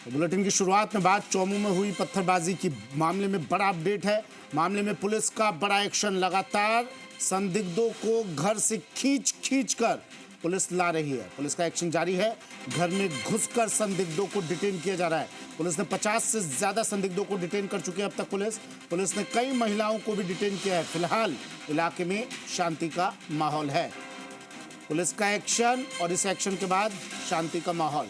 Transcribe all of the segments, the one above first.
Bulletin की शुरुआत में बात चौमू में हुई पत्थरबाजी की मामले में बड़ा अपडेट है। मामले में पुलिस का बड़ा एक्शन, लगातार संदिग्धों को घर से खींच कर पुलिस ला रही है। पुलिस का एक्शन जारी है। घर में घुसकर संदिग्धों को डिटेन किया जा रहा है। पुलिस ने 50 से ज्यादा संदिग्धों को डिटेन कर चुकी है अब तक। पुलिस ने कई महिलाओं को भी डिटेन किया है। फिलहाल इलाके में शांति का माहौल है। पुलिस का एक्शन और इस एक्शन के बाद शांति का माहौल।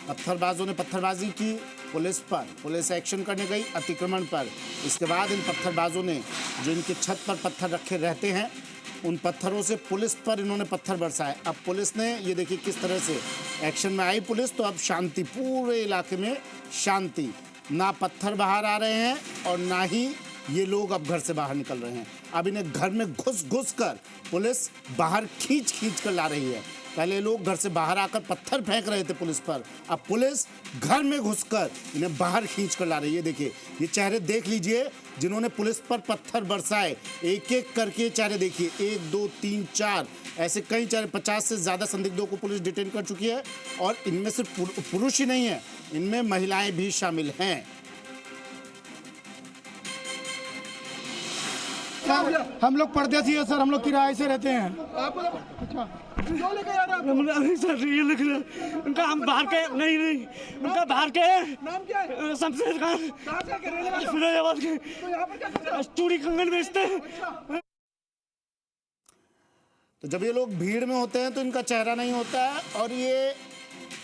पत्थरबाजों ने पत्थरबाजी की पुलिस पर, पुलिस एक्शन करने गई अतिक्रमण पर। इसके बाद इन पत्थरबाजों ने जो इनकी छत पर पत्थर रखे रहते हैं उन पत्थरों से पुलिस पर इन्होंने पत्थर बरसाए। अब पुलिस ने, ये देखिए किस तरह से एक्शन में आई पुलिस, तो अब शांति, पूरे इलाके में शांति। ना पत्थर बाहर आ रहे हैं और ना ही ये लोग अब घर से बाहर निकल रहे हैं। अब इन्हें घर में घुस कर पुलिस बाहर खींच कर ला रही है। पहले लोग घर से बाहर आकर पत्थर फेंक रहे थे पुलिस पर, अब पुलिस घर में घुसकर इन्हें बाहर खींच कर ला रही है। देखिए ये चेहरे देख लीजिए जिन्होंने पुलिस पर पत्थर बरसाए। एक एक करके चेहरे देखिए, 1 2 3 4 ऐसे कई चेहरे। 50 से ज़्यादा संदिग्धों को पुलिस डिटेन कर चुकी है और इनमें सिर्फ पुरुष ही नहीं है, इनमें महिलाएं भी शामिल हैं। हम लोग परदेसी है सर, हम लोग किराए से रहते हैं। अच्छा क्यों लेके आ रहे हैं? नहीं सर, ये लिख रहे उनका, हम बाहर के नहीं उनका बाहर के नाम क्या है? शमशेर खान, फिरोजाबाद के। तो यहाँ पर क्या कर रहे हैं? चूड़ी कंगन बेचते हैं। तो जब ये लोग भीड़ में होते हैं तो इनका चेहरा नहीं होता है और ये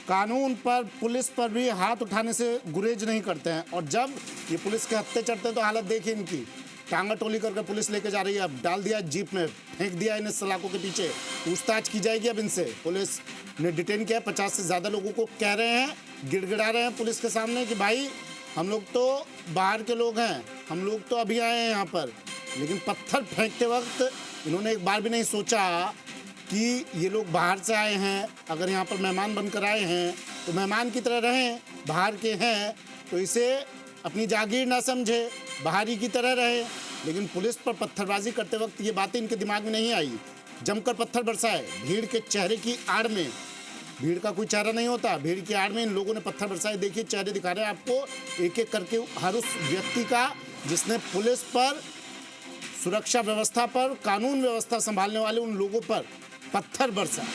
कानून पर, पुलिस पर भी हाथ उठाने से गुरेज नहीं करते हैं। और जब ये पुलिस के हत्थे चढ़ते हैं तो हालत देखिए इनकी, टांगा टोली करके पुलिस लेके जा रही है। अब डाल दिया जीप में, फेंक दिया इन्हें सलाखों के पीछे। पूछताछ की जाएगी अब इनसे। पुलिस ने डिटेन किया 50 से ज़्यादा लोगों को। कह रहे हैं, गिड़गिड़ा रहे हैं पुलिस के सामने कि भाई हम लोग तो बाहर के लोग हैं, हम लोग तो अभी आए हैं यहाँ पर। लेकिन पत्थर फेंकते वक्त इन्होंने एक बार भी नहीं सोचा कि ये लोग बाहर से आए हैं, अगर यहाँ पर मेहमान बनकर आए हैं तो मेहमान की तरह रहें। बाहर के हैं तो इसे अपनी जागीर ना समझे, बाहरी की तरह रहे। लेकिन पुलिस पर पत्थरबाजी करते वक्त ये बातें इनके दिमाग में नहीं आई। जमकर पत्थर बरसाए भीड़ के चेहरे की आड़ में। भीड़ का कोई चेहरा नहीं होता, भीड़ की आड़ में इन लोगों ने पत्थर बरसाए। देखिए चेहरे दिखा रहे हैं आपको एक एक करके, हर उस व्यक्ति का जिसने पुलिस पर, सुरक्षा व्यवस्था पर, कानून व्यवस्था संभालने वाले उन लोगों पर पत्थर बरसाए।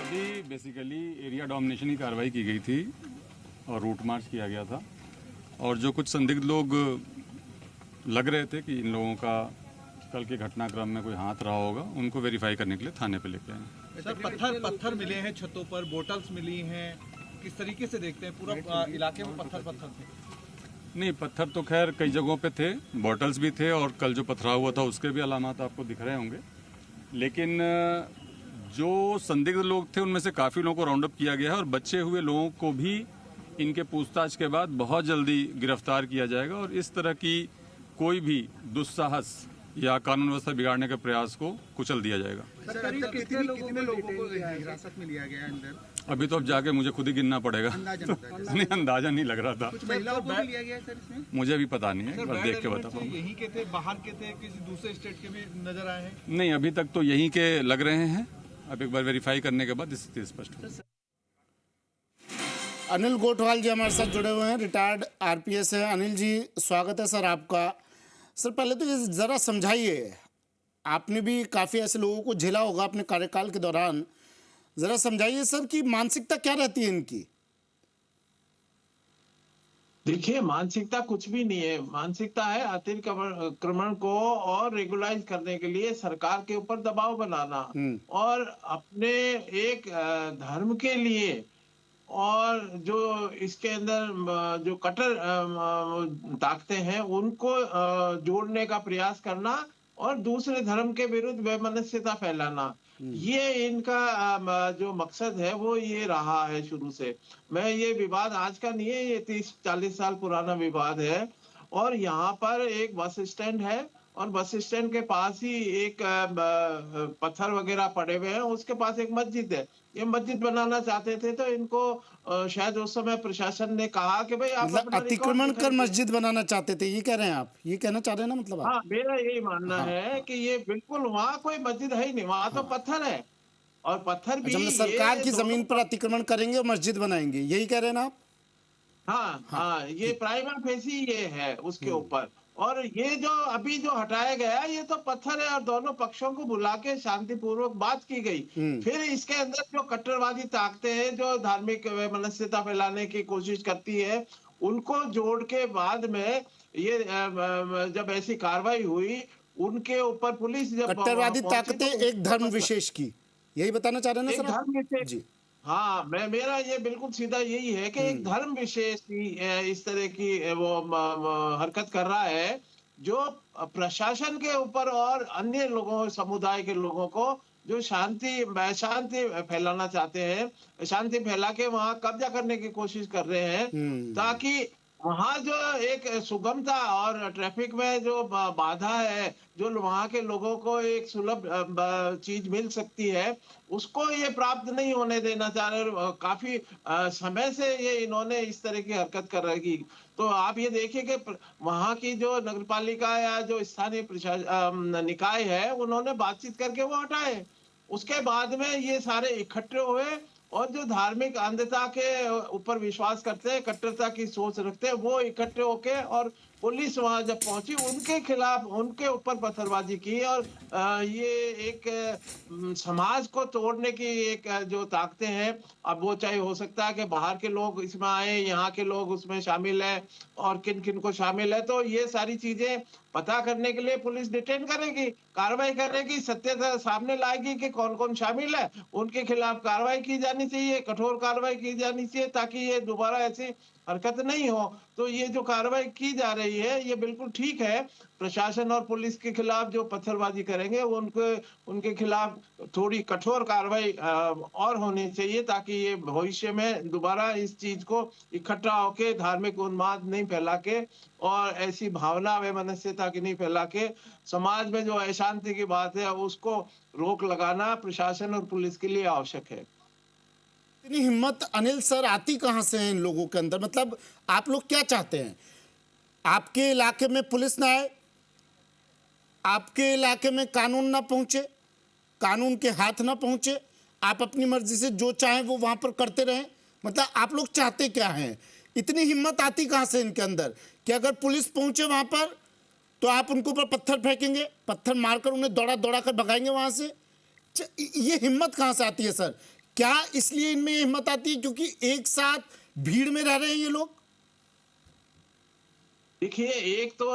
अभी बेसिकली एरिया डोमिनेशन की कार्रवाई की गई थी और रूट मार्च किया गया था। और जो कुछ संदिग्ध लोग लग रहे थे कि इन लोगों का कल के घटनाक्रम में कोई हाथ रहा होगा, उनको वेरीफाई करने के लिए थाने पे लेके आए। सर पत्थर मिले हैं छतों पर, बोटल्स मिली हैं, किस तरीके से देखते हैं पूरा इलाके में पत्थर थे? नहीं, पत्थर तो खैर कई जगहों पे थे, बॉटल्स भी थे और कल जो पथराव हुआ था उसके भी अलामात आपको दिख रहे होंगे। लेकिन जो संदिग्ध लोग थे उनमें से काफ़ी लोगों को राउंड अप किया गया है और बचे हुए लोगों को भी इनके पूछताछ के बाद बहुत जल्दी गिरफ्तार किया जाएगा और इस तरह की कोई भी दुस्साहस या कानून व्यवस्था बिगाड़ने के प्रयास को कुचल दिया जाएगा। कितने लोगों को हिरासत में लिया गया अंदर? अभी तो अब जाके मुझे खुद ही गिनना पड़ेगा। नहीं, अंदाजा नहीं लग रहा था। कुछ महिलाओं को भी लिया गया सर इसमें? मुझे भी पता नहीं है, बस देख के बता पाऊंगा। यहीं के थे, बाहर के थे, किसी दूसरे स्टेट के भी नजर आए हैं? नहीं, अभी तक तो यहीं के लग रहे हैं। अब एक बार वेरीफाई करने के बाद स्थिति स्पष्ट होगी। अनिल गोठवाल जी हमारे साथ जुड़े हुए हैं, रिटायर्ड आरपीएस है। अनिल जी स्वागत है सर आपका। सर पहले तो ये ज़रा समझाइए, आपने भी काफ़ी ऐसे लोगों को झेला होगा अपने कार्यकाल के दौरान, ज़रा समझाइए सर कि मानसिकता क्या रहती है इनकी? देखिए, मानसिकता कुछ भी नहीं है। मानसिकता है अतिक्रमण को और रेगुलाइज करने के लिए सरकार के ऊपर दबाव बनाना और अपने एक धर्म के लिए, और जो इसके अंदर जो कट्टर ताकतें हैं उनको जोड़ने का प्रयास करना और दूसरे धर्म के विरुद्ध वैमनस्यता फैलाना, ये इनका जो मकसद है वो ये रहा है शुरू से। ये विवाद आज का नहीं है, ये 30-40 साल पुराना विवाद है। और यहाँ पर एक बस स्टैंड है और बस स्टैंड के पास ही एक पत्थर वगैरह पड़े हुए हैं, उसके पास एक मस्जिद है। ये मस्जिद बनाना चाहते थे तो इनको शायद उस समय प्रशासन ने कहा कि भाई आप मतलब अतिक्रमण कर मस्जिद बनाना चाहते थे, ये कह रहे हैं आप? ये कहना चाह रहे हैं ना मतलब आप? हाँ, मेरा यही मानना है कि ये बिल्कुल, वहाँ कोई मस्जिद है ही नहीं, वहाँ तो पत्थर है। और पत्थर भी अच्छा, मतलब सरकार ये की दोनों- जमीन पर अतिक्रमण करेंगे और मस्जिद बनाएंगे, यही कह रहे हैं ना आप? हाँ, ये प्राइमर फेसी ये है उसके ऊपर। और ये जो अभी जो हटाया गया ये तो पत्थर है, और दोनों पक्षों को बुला के शांतिपूर्वक बात की गई। फिर इसके अंदर जो कट्टरवादी ताकतें हैं जो धार्मिक मनस्यता फैलाने की कोशिश करती है, उनको जोड़ के बाद में ये जब ऐसी कार्रवाई हुई, उनके ऊपर पुलिस जब कट्टरवादी वहां पहुंची ताकतें तो एक धर्म विशेष की, यही बताना चाह रहे हैं एक ना सर आप? धर्म विशेष। जी। हाँ, मेरा ये बिल्कुल सीधा यही है कि एक धर्म विशेष की इस तरह की वो हरकत कर रहा है, जो प्रशासन के ऊपर और अन्य लोगों, समुदाय के लोगों को जो शांति फैलाना चाहते हैं, शांति फैला के वहां कब्जा करने की कोशिश कर रहे हैं, ताकि वहां जो एक सुगमता और ट्रैफिक में जो बाधा है, जो वहां के लोगों को एक सुलभ चीज मिल सकती है, उसको ये प्राप्त नहीं होने देना चाह रहे। काफी समय से ये इन्होंने इस तरह की हरकत कर रही। तो आप ये देखिए कि वहां की जो नगरपालिका या जो स्थानीय निकाय है, उन्होंने बातचीत करके वो हटाए। उसके बाद में ये सारे इकट्ठे हुए और जो धार्मिक अंधता के ऊपर विश्वास करते हैं, कट्टरता की सोच रखते हैं, वो इकट्ठे होके और पुलिस वहां जब पहुंची, उनके खिलाफ, उनके ऊपर पत्थरबाजी की। और ये एक समाज को तोड़ने की एक जो ताकतें हैं, अब वो चाहे हो सकता है कि बाहर के लोग इसमें आए, यहाँ के लोग उसमें शामिल है, और किन किन को शामिल है, तो ये सारी चीजें पता करने के लिए पुलिस डिटेन करेगी, कार्रवाई करेगी, सत्यता सामने लाएगी कि कौन कौन शामिल है, उनके खिलाफ कार्रवाई की जानी चाहिए, कठोर कार्रवाई की जानी चाहिए, ताकि ये दोबारा ऐसी हरकत नहीं हो। तो ये जो कार्रवाई की जा रही है ये बिल्कुल ठीक है। प्रशासन और पुलिस के खिलाफ जो पत्थरबाजी करेंगे वो उनके खिलाफ थोड़ी कठोर कार्रवाई और होनी चाहिए, ताकि ये भविष्य में दोबारा इस चीज को इकट्ठा होके धार्मिक उन्माद नहीं फैला के और ऐसी भावना वैमनस्यता की नहीं फैला के समाज में जो अशांति की बात है उसको रोक लगाना प्रशासन और पुलिस के लिए आवश्यक है। इतनी हिम्मत अनिल सर आती कहाँ से है इन लोगों के अंदर? मतलब आप लोग क्या चाहते हैं? आपके इलाके में पुलिस ना आए, आपके इलाके में कानून ना पहुंचे, कानून के हाथ ना पहुंचे, आप अपनी मर्जी से जो चाहें वो वहां पर करते रहें? मतलब आप लोग चाहते क्या हैं? इतनी हिम्मत आती कहाँ से इनके अंदर कि अगर पुलिस पहुंचे वहां पर तो आप उनके ऊपर पत्थर फेंकेंगे, पत्थर मारकर उन्हें दौड़ा दौड़ा कर भगाएंगे वहां से? ये हिम्मत कहाँ से आती है सर? क्या इसलिए इनमें ये हिम्मत आती है क्योंकि एक साथ भीड़ में रह रहे हैं ये लोग? देखिए, एक तो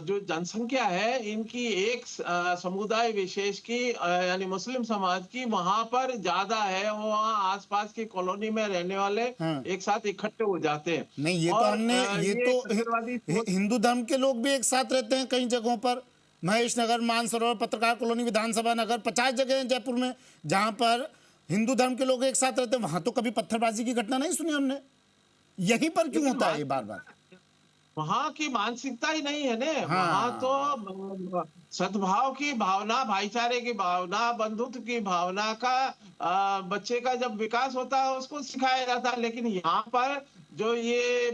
जो जनसंख्या है इनकी, एक समुदाय विशेष की यानी मुस्लिम समाज की वहां पर ज्यादा है, वो वहाँ आसपास की कॉलोनी में रहने वाले एक साथ इकट्ठे हो जाते हैं। नहीं, ये तो हमने ये तो हिंदू धर्म के लोग भी एक साथ रहते हैं कई जगहों पर, महेश नगर, मानसरोवर, पत्रकार कॉलोनी, विधानसभा नगर, 50 जगह हैं जयपुर में जहां पर हिंदू धर्म के लोग एक साथ रहते हैं। वहां तो कभी पत्थरबाजी की घटना नहीं सुनी हमने। यहीं पर क्यों होता है ये बार बार? वहां की मानसिकता ही नहीं है ना। वहां तो सद्भाव की भावना, भाईचारे की भावना, बंधुत्व की भावना का बच्चे का जब विकास होता है उसको सिखाया जाता है। लेकिन यहाँ पर जो ये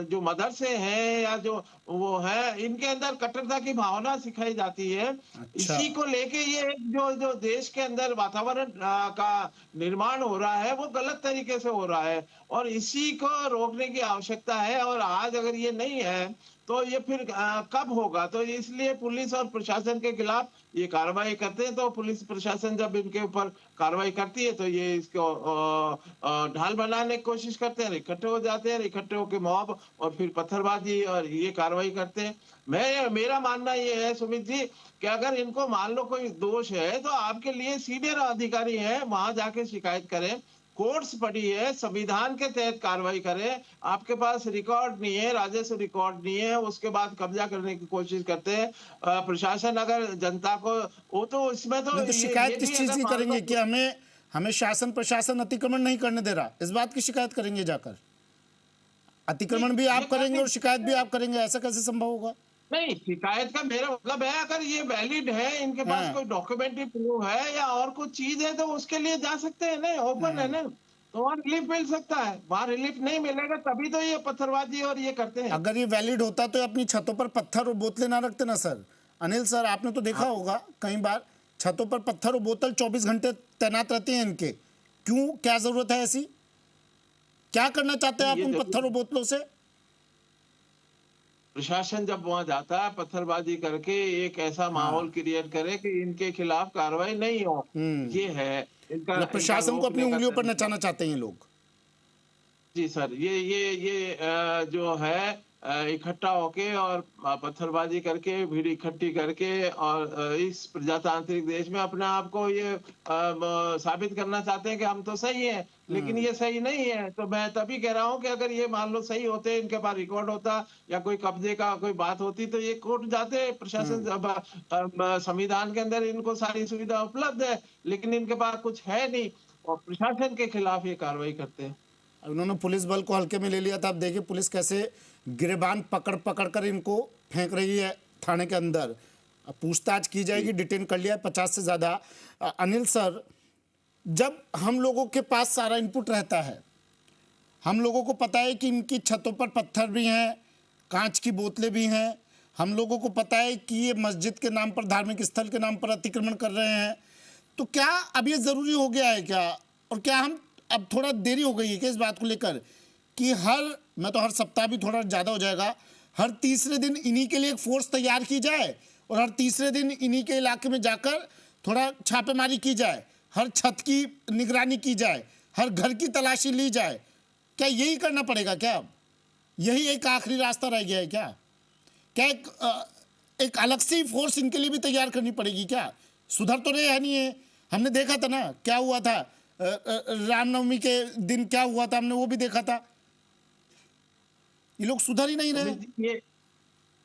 जो मदरसे हैं या जो वो है, इनके अंदर कट्टरता की भावना सिखाई जाती है। अच्छा। इसी को लेके ये जो देश के अंदर वातावरण का निर्माण हो रहा है वो गलत तरीके से हो रहा है, और इसी को रोकने की आवश्यकता है। और आज अगर ये नहीं है तो ये फिर कब होगा? तो इसलिए पुलिस और प्रशासन के खिलाफ ये कार्रवाई करते हैं। तो पुलिस प्रशासन जब इनके ऊपर कार्रवाई करती है तो ये इसको ढाल बनाने की कोशिश करते हैं, इकट्ठे हो जाते हैं, इकट्ठे होकर मॉब और फिर पत्थरबाजी और ये कार्रवाई करते हैं। मेरा मानना ये है सुमित जी कि अगर इनको मान लो कोई दोष है तो आपके लिए सीनियर अधिकारी हैं, वहां जाके शिकायत करें, कोर्ट्स पड़ी है, संविधान के तहत कार्रवाई करें। आपके पास रिकॉर्ड नहीं है, राजस्व रिकॉर्ड नहीं है, उसके बाद कब्जा करने की कोशिश करते हैं प्रशासन। अगर जनता को वो तो इसमें तो शिकायत किस चीज की करेंगे कि हमें शासन प्रशासन अतिक्रमण नहीं करने दे रहा, इस बात की शिकायत करेंगे जाकर? अतिक्रमण भी आप करेंगे और शिकायत भी आप करेंगे, ऐसा कैसे संभव होगा? नहीं, शिकायत का मेरा मतलब है अगर ये वैलिड है, इनके पास कोई डॉक्यूमेंट्री प्रूफ है या और कुछ चीज है तो उसके लिए जा सकते हैं ना, ओपन है ना, तो वहाँ रिलीफ मिल सकता है। वहाँ रिलीफ नहीं मिलेगा तभी तो ये पत्थरबाजी और ये करते हैं। अगर ये वैलिड होता तो अपनी छतों पर पत्थर और बोतलें ना रखते ना सर। अनिल सर, आपने तो देखा होगा कई बार छतों पर पत्थर और बोतल 24 घंटे तैनात रहते हैं इनके, क्यों, क्या जरूरत है ऐसी? क्या करना चाहते हैं आप उन पत्थर और बोतलों से? प्रशासन जब वहां जाता है पत्थरबाजी करके एक ऐसा माहौल क्रिएट करे कि इनके खिलाफ कार्रवाई नहीं हो, ये है इनका। मतलब प्रशासन को अपनी रोकने का उंगलियों पर तरीका। नचाना चाहते हैं ये लोग। जी सर, ये जो है इकट्ठा होके और पत्थरबाजी करके, भीड़ इकट्ठी करके और इस प्रजातांत्रिक देश में अपने आप को ये साबित करना चाहते हैं कि हम तो सही हैं, लेकिन ये सही नहीं है। तो मैं तभी कह रहा हूँ कि अगर ये मान लो सही होते, इनके पास रिकॉर्ड होता या कोई कब्जे का कोई बात होती तो ये कोर्ट जाते। प्रशासन संविधान के अंदर इनको सारी सुविधा उपलब्ध है, लेकिन इनके पास कुछ है नहीं और प्रशासन के खिलाफ ये कार्रवाई करते हैं। उन्होंने पुलिस बल को हल्के में ले लिया था। अब देखिए पुलिस कैसे गिरेबान पकड़ पकड़ कर इनको फेंक रही है थाने के अंदर। अब पूछताछ की जाएगी, डिटेन कर लिया है 50 से ज़्यादा। अनिल सर, जब हम लोगों के पास सारा इनपुट रहता है, हम लोगों को पता है कि इनकी छतों पर पत्थर भी हैं, कांच की बोतलें भी हैं, हम लोगों को पता है कि ये मस्जिद के नाम पर, धार्मिक स्थल के नाम पर अतिक्रमण कर रहे हैं, तो क्या अब ये ज़रूरी हो गया है क्या? और क्या हम अब थोड़ा देरी हो गई है कि इस बात को लेकर कि मैं तो हर सप्ताह भी थोड़ा ज़्यादा हो जाएगा, हर तीसरे दिन इन्हीं के लिए एक फोर्स तैयार की जाए और हर तीसरे दिन इन्हीं के इलाके में जाकर थोड़ा छापेमारी की जाए, हर छत की निगरानी की जाए, हर घर की तलाशी ली जाए? क्या यही करना पड़ेगा क्या? अब यही एक आखिरी रास्ता रह गया है क्या? क्या एक अलग सी फोर्स इनके लिए भी तैयार करनी पड़ेगी क्या? सुधर तो रहे नहीं है। हमने देखा था ना क्या हुआ था, रामनवमी के दिन क्या हुआ था, हमने वो भी देखा था। ये लोग सुधर ही नहीं रहे।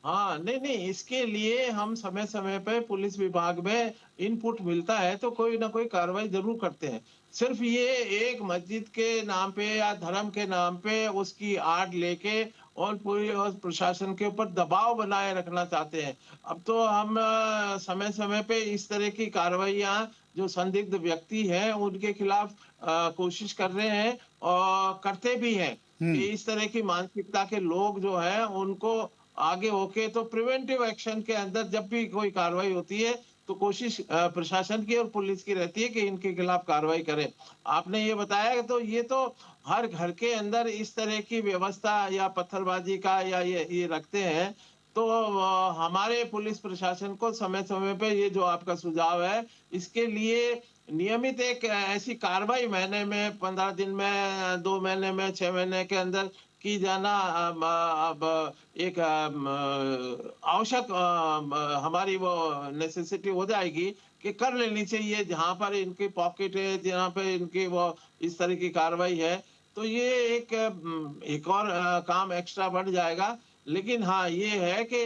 हाँ, नहीं, इसके लिए हम समय समय पे पुलिस विभाग में इनपुट मिलता है तो कोई ना कोई कार्रवाई जरूर करते हैं। सिर्फ ये एक मस्जिद के नाम पे या धर्म के नाम पे उसकी आड़ लेके और पूरी और प्रशासन के ऊपर दबाव बनाए रखना चाहते हैं। अब तो हम समय समय पे इस तरह की कार्रवाइयां जो संदिग्ध व्यक्ति हैं उनके खिलाफ कोशिश कर रहे हैं और करते भी हैं कि इस तरह की मानसिकता के लोग जो हैं उनको आगे होके तो प्रिवेंटिव एक्शन के अंदर जब भी कोई कार्रवाई होती है तो कोशिश प्रशासन की और पुलिस की रहती है कि इनके खिलाफ कार्रवाई करें। आपने ये बताया तो ये तो हर घर के अंदर इस तरह की व्यवस्था या पत्थरबाजी का या ये रखते हैं। तो हमारे पुलिस प्रशासन को समय समय पे ये जो आपका सुझाव है इसके लिए नियमित एक ऐसी कार्रवाई महीने में, 15 दिन में, 2 महीने में, 6 महीने के अंदर की जाना अब एक आवश्यक हमारी वो नेसेसिटी हो जाएगी कि कर लेनी चाहिए। जहां पर इनकी पॉकेट है, जहां पर इनकी वो इस तरह की कार्रवाई है तो ये एक और काम एक्स्ट्रा बढ़ जाएगा। लेकिन हाँ, ये है कि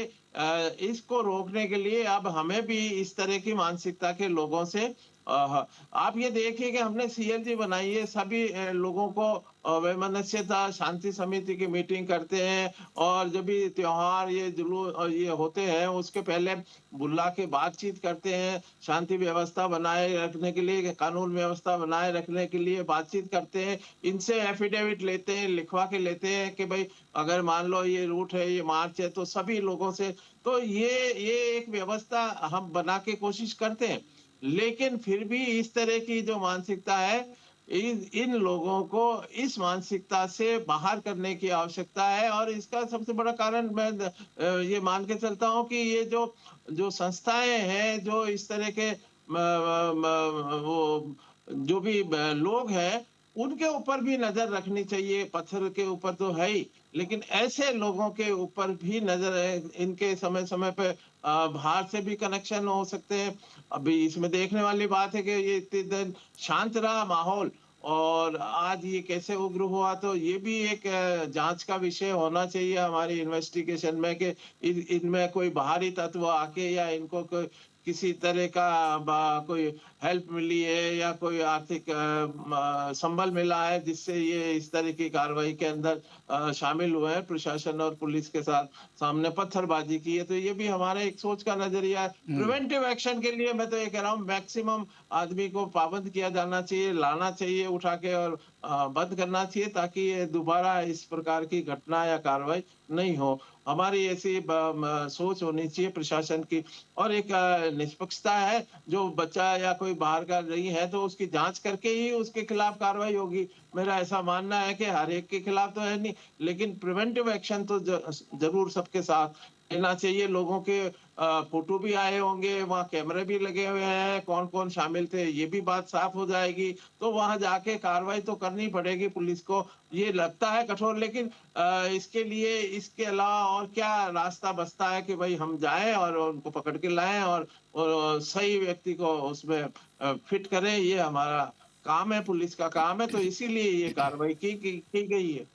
इसको रोकने के लिए अब हमें भी इस तरह की मानसिकता के लोगों से आप ये देखिए कि हमने सीएलजी बनाई है, सभी लोगों को वैमनस्यता शांति समिति की मीटिंग करते हैं और जब भी त्योहार ये जुलूस ये होते हैं उसके पहले बुला के बातचीत करते हैं, शांति व्यवस्था बनाए रखने के लिए, कानून व्यवस्था बनाए रखने के लिए बातचीत करते हैं, इनसे एफिडेविट लेते हैं, लिखवा के लेते हैं कि भाई अगर मान लो ये रूट है, ये मार्च है, तो सभी लोगों से तो ये एक व्यवस्था हम बना के कोशिश करते हैं। लेकिन फिर भी इस तरह की जो मानसिकता है इन लोगों को इस मानसिकता से बाहर करने की आवश्यकता है। और इसका सबसे बड़ा कारण मैं ये मान के चलता हूं कि ये जो संस्थाएं हैं जो इस तरह के वो जो भी लोग हैं उनके ऊपर भी नजर रखनी चाहिए। पत्थर के ऊपर तो है ही, लेकिन ऐसे लोगों के ऊपर भी नजर है। इनके समय समय पे बाहर से भी कनेक्शन हो सकते हैं। अभी इसमें देखने वाली बात है कि ये इतने दिन शांत रहा माहौल और आज ये कैसे उग्र हुआ, तो ये भी एक जांच का विषय होना चाहिए हमारी इन्वेस्टिगेशन में कि इनमें कोई बाहरी तत्व आके या इनको कोई किसी तरह का कोई हेल्प मिली है या कोई आर्थिक संबल मिला है जिससे ये इस तरह की कार्रवाई के अंदर शामिल हुए हैं। प्रशासन और पुलिस के साथ सामने पत्थरबाजी की है, तो ये भी हमारा एक सोच का नजरिया है। प्रिवेंटिव एक्शन के लिए मैं तो ये कह रहा हूँ मैक्सिमम आदमी को पाबंद किया जाना चाहिए, लाना चाहिए उठा के और बंद करना चाहिए ताकि ये दोबारा इस प्रकार की घटना या कार्रवाई नहीं हो। हमारी ऐसी सोच होनी चाहिए प्रशासन की। और एक निष्पक्षता है, जो बच्चा या कोई बाहर का नहीं है तो उसकी जांच करके ही उसके खिलाफ कार्रवाई होगी। मेरा ऐसा मानना है कि हर एक के खिलाफ तो है नहीं, लेकिन प्रिवेंटिव एक्शन तो जरूर सबके साथ लेना चाहिए। लोगों के फोटो भी आए होंगे, वहाँ कैमरे भी लगे हुए हैं, कौन कौन शामिल थे ये भी बात साफ हो जाएगी। तो वहां जाके कार्रवाई तो करनी पड़ेगी पुलिस को। ये लगता है कठोर, लेकिन इसके लिए इसके अलावा और क्या रास्ता बचता है कि भाई हम जाएं और उनको पकड़ के लाएं और सही व्यक्ति को उसमें फिट करें। ये हमारा काम है, पुलिस का काम है, तो इसीलिए ये कार्रवाई की गई है।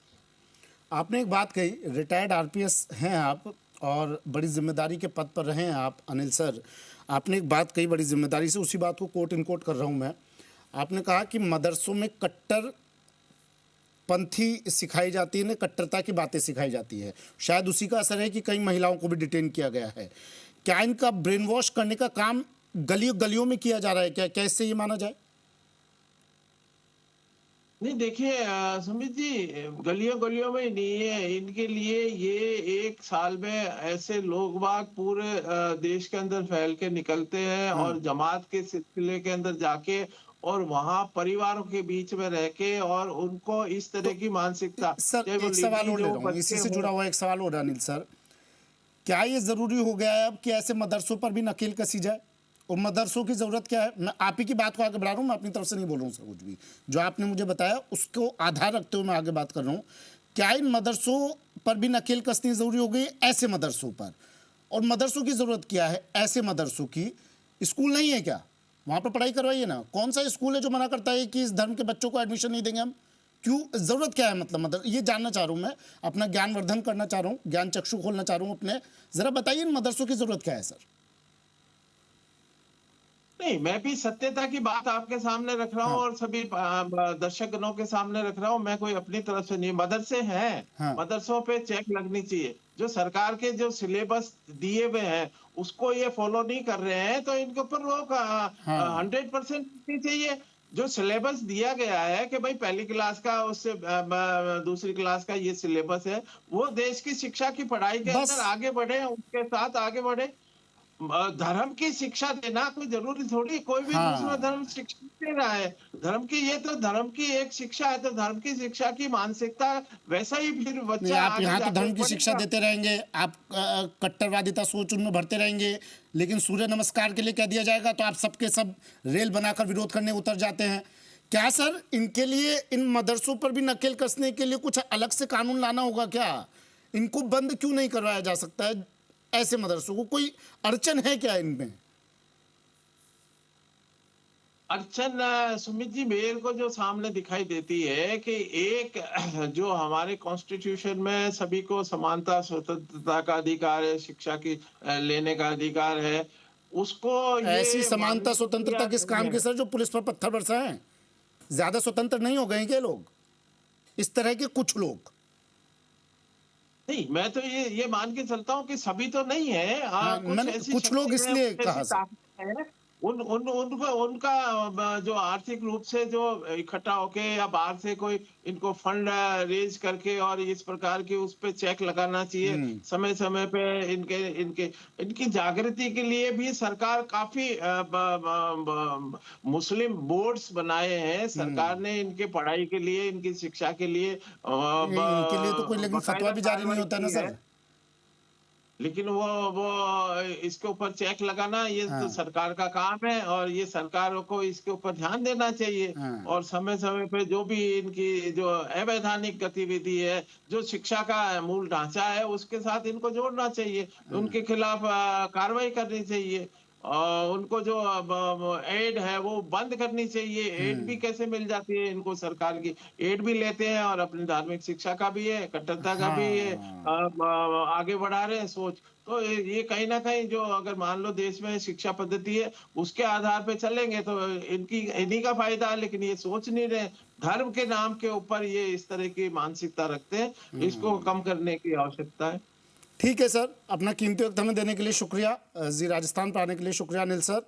आपने एक बात कही, रिटायर्ड आरपीएस हैं आप और बड़ी जिम्मेदारी के पद पर रहे हैं आप अनिल सर। आपने एक बात कही बड़ी जिम्मेदारी से, उसी बात को कोट इन कोट कर रहा हूं मैं। आपने कहा कि मदरसों में कट्टरपंथी सिखाई जाती है, कट्टरता की बातें सिखाई जाती है। शायद उसी का असर है कि कई महिलाओं को भी डिटेन किया गया है। क्या इनका ब्रेन वॉश करने का काम गलियों गलियों में किया जा रहा है? क्या इससे ये माना जाए? नहीं, देखिए सुमित जी, गलियों गलियों में नहीं है। इनके लिए ये एक साल में ऐसे लोग बाग पूरे देश के अंदर फैल के निकलते हैं और जमात के सिलसिले के अंदर जाके और वहां परिवारों के बीच में रह के और उनको इस तरह की मानसिकता। सर एक सवाल और ले रहा हूँ, इसी से जुड़ा हुआ एक सवाल और अनिल सर। क्या ये जरूरी हो गया है अब कि ऐसे मदरसों पर भी नकेल कसी जाए? और मदरसों की ज़रूरत क्या है? मैं आप ही की बात को आगे बढ़ा रहा हूँ, मैं अपनी तरफ से नहीं बोल रहा हूँ सर कुछ भी। जो आपने मुझे बताया उसको आधार रखते हुए मैं आगे बात कर रहा हूँ। क्या इन मदरसों पर भी नकेल कसनी ज़रूरी हो गई ऐसे मदरसों पर? और मदरसों की ज़रूरत क्या है ऐसे मदरसों की? स्कूल नहीं है क्या? वहाँ पर पढ़ाई करवाइए ना। कौन सा स्कूल है जो मना करता है कि इस धर्म के बच्चों को एडमिशन नहीं देंगे हम? क्यों? ज़रूरत क्या है? मतलब ये जानना चाह रहा हूँ मैं, अपना ज्ञान वर्धन करना चाह रहा हूँ, ज्ञान चक्षु खोलना चाह रहा हूँ अपने। ज़रा बताइए इन मदरसों की ज़रूरत क्या है सर? नहीं, मैं भी सत्यता की बात आपके सामने रख रहा हूँ और सभी दर्शकगणों के सामने रख रहा हूँ। मैं कोई अपनी तरफ से नहीं, मदरसे हैं, मदरसों पे चेक लगनी चाहिए। जो सरकार के जो सिलेबस दिए हुए हैं उसको ये फॉलो नहीं कर रहे हैं तो इनके ऊपर रोक 100% चाहिए। जो सिलेबस दिया गया है कि भाई पहली क्लास का उससे दूसरी क्लास का ये सिलेबस है, वो देश की शिक्षा की पढ़ाई के अंदर आगे बढ़े, उसके साथ आगे बढ़े। धर्म की शिक्षा देना कोई जरूरी थोड़ी, कोई भी दूसरा धर्म शिक्षा दे रहा है। धर्म की ये तो धर्म की एक शिक्षा है, तो धर्म की शिक्षा की मानसिकता वैसा ही फिर बच्चा। आप यहाँ तो धर्म की शिक्षा देते रहेंगे, आप कट्टरवादिता सोच उनमें भरते रहेंगे, लेकिन सूर्य नमस्कार के लिए कह दिया जाएगा तो आप सबके सब रेल बनाकर विरोध करने उतर जाते हैं। क्या सर इनके लिए इन मदरसों पर भी नकेल कसने के लिए कुछ अलग से कानून लाना होगा क्या? इनको बंद क्यों नहीं करवाया जा सकता है? ऐसे मदरसों को कोई अड़चन है क्या इनमें? अड़चन सुमित जी मेरे को जो सामने दिखाई देती है कि एक जो हमारे कॉन्स्टिट्यूशन में सभी को समानता स्वतंत्रता का अधिकार है, शिक्षा की लेने का अधिकार है, उसको ऐसी समानता स्वतंत्रता किस काम की सर जो पुलिस पर पत्थर बरसाएं? ज्यादा स्वतंत्र नहीं हो गए क्या लोग? इस तरह के कुछ लोग। नहीं, मैं तो ये मान के चलता हूँ कि सभी तो नहीं है। कुछ लोग इसलिए कहा है उनका जो आर्थिक रूप से जो इकट्ठा होके या बाहर से कोई इनको फंड रेज करके और इस प्रकार की उस पे चेक लगाना चाहिए समय समय पे। इनकी जागृति के लिए भी सरकार काफी मुस्लिम बोर्ड्स बनाए हैं सरकार ने, इनके पढ़ाई के लिए, इनकी शिक्षा के लिए। इनके लिए तो कोई लेकिन फतवा भी जारी नहीं होता ना सर। लेकिन वो इसके ऊपर चेक लगाना ये तो सरकार का काम है और ये सरकारों को इसके ऊपर ध्यान देना चाहिए। और समय समय पे जो भी इनकी जो अवैधानिक गतिविधि है, जो शिक्षा का मूल ढांचा है, उसके साथ इनको जोड़ना चाहिए, उनके खिलाफ कार्रवाई करनी चाहिए। उनको जो एड है वो बंद करनी चाहिए। एड भी कैसे मिल जाती है इनको? सरकार की एड भी लेते हैं और अपनी धार्मिक शिक्षा का भी है, कट्टरता का भी है, आगे बढ़ा रहे हैं सोच। तो ये कहीं ना कहीं जो अगर मान लो देश में शिक्षा पद्धति है उसके आधार पे चलेंगे तो इन्हीं का फायदा है, लेकिन ये सोच नहीं रहे। धर्म के नाम के ऊपर ये इस तरह की मानसिकता रखते हैं, इसको कम करने की आवश्यकता है। ठीक है सर, अपना कीमती वक्त हमें देने के लिए शुक्रिया। जी राजस्थान पर आने के लिए शुक्रिया अनिल सर।